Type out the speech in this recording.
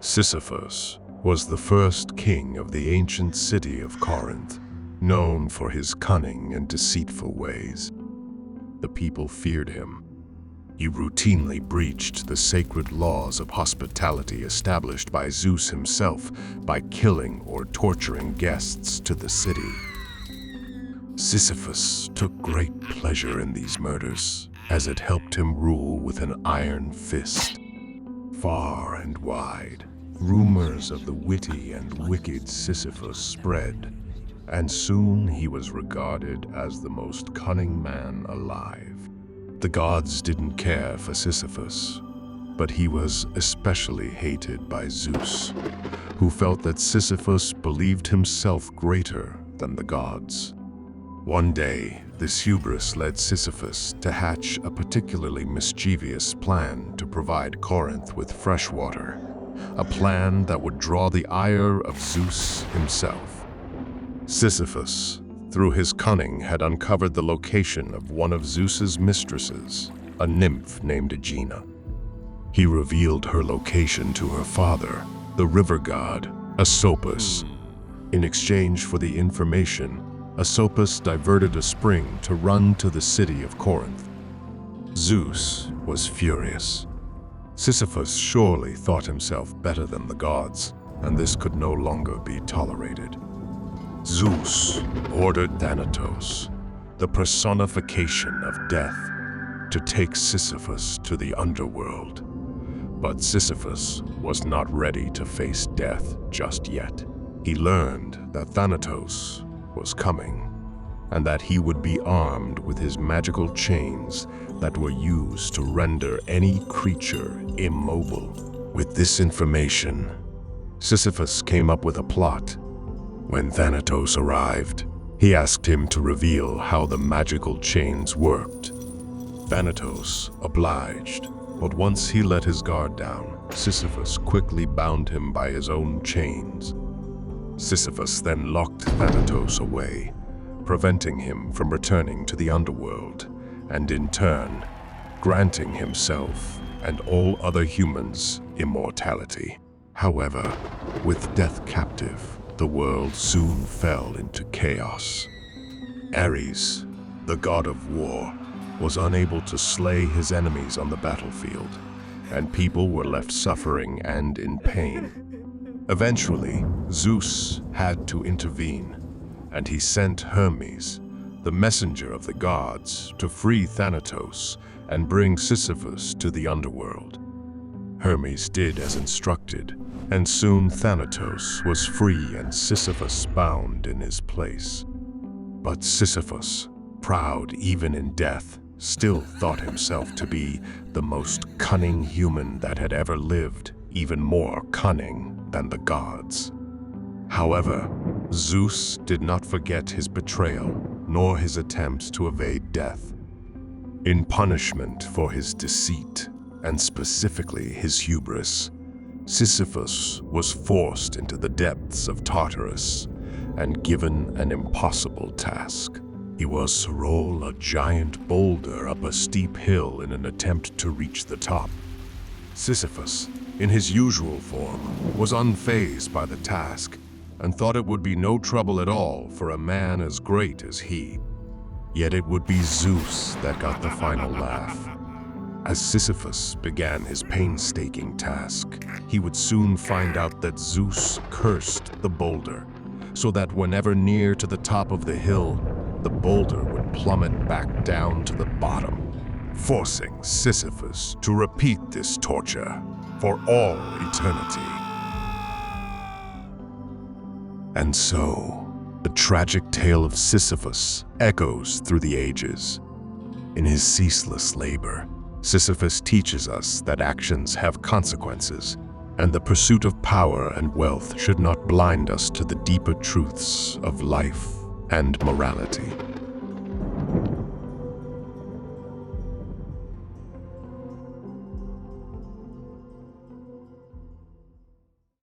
Sisyphus was the first king of the ancient city of Corinth, known for his cunning and deceitful ways. The people feared him. He routinely breached the sacred laws of hospitality established by Zeus himself by killing or torturing guests to the city. Sisyphus took great pleasure in these murders, as it helped him rule with an iron fist. Far and wide, rumors of the witty and wicked Sisyphus spread, and soon he was regarded as the most cunning man alive. The gods didn't care for Sisyphus, but he was especially hated by Zeus, who felt that Sisyphus believed himself greater than the gods. One day, this hubris led Sisyphus to hatch a particularly mischievous plan to provide Corinth with fresh water, a plan that would draw the ire of Zeus himself. Sisyphus, through his cunning, had uncovered the location of one of Zeus's mistresses, a nymph named Aegina. He revealed her location to her father, the river god, Asopus. In exchange for the information, Asopus diverted a spring to run to the city of Corinth. Zeus was furious. Sisyphus surely thought himself better than the gods, and this could no longer be tolerated. Zeus ordered Thanatos, the personification of death, to take Sisyphus to the underworld. But Sisyphus was not ready to face death just yet. He learned that Thanatos was coming, and that he would be armed with his magical chains that were used to render any creature immobile. With this information, Sisyphus came up with a plot. When Thanatos arrived, he asked him to reveal how the magical chains worked. Thanatos obliged, but once he let his guard down, Sisyphus quickly bound him by his own chains. Sisyphus then locked Thanatos away, preventing him from returning to the underworld, and in turn, granting himself and all other humans immortality. However, with death captive, the world soon fell into chaos. Ares, the god of war, was unable to slay his enemies on the battlefield, and people were left suffering and in pain. Eventually, Zeus had to intervene, and he sent Hermes, the messenger of the gods, to free Thanatos and bring Sisyphus to the underworld. Hermes did as instructed, and soon Thanatos was free and Sisyphus bound in his place. But Sisyphus, proud even in death, still thought himself to be the most cunning human that had ever lived, even more cunning than the gods. However, Zeus did not forget his betrayal, nor his attempts to evade death. In punishment for his deceit, and specifically his hubris, Sisyphus was forced into the depths of Tartarus and given an impossible task. He was to roll a giant boulder up a steep hill in an attempt to reach the top. Sisyphus, in his usual form, was unfazed by the task and thought it would be no trouble at all for a man as great as he. Yet it would be Zeus that got the final laugh. As Sisyphus began his painstaking task, he would soon find out that Zeus cursed the boulder, so that whenever near to the top of the hill, the boulder would plummet back down to the bottom, forcing Sisyphus to repeat this torture for all eternity. And so, the tragic tale of Sisyphus echoes through the ages. In his ceaseless labor, Sisyphus teaches us that actions have consequences, and the pursuit of power and wealth should not blind us to the deeper truths of life and morality.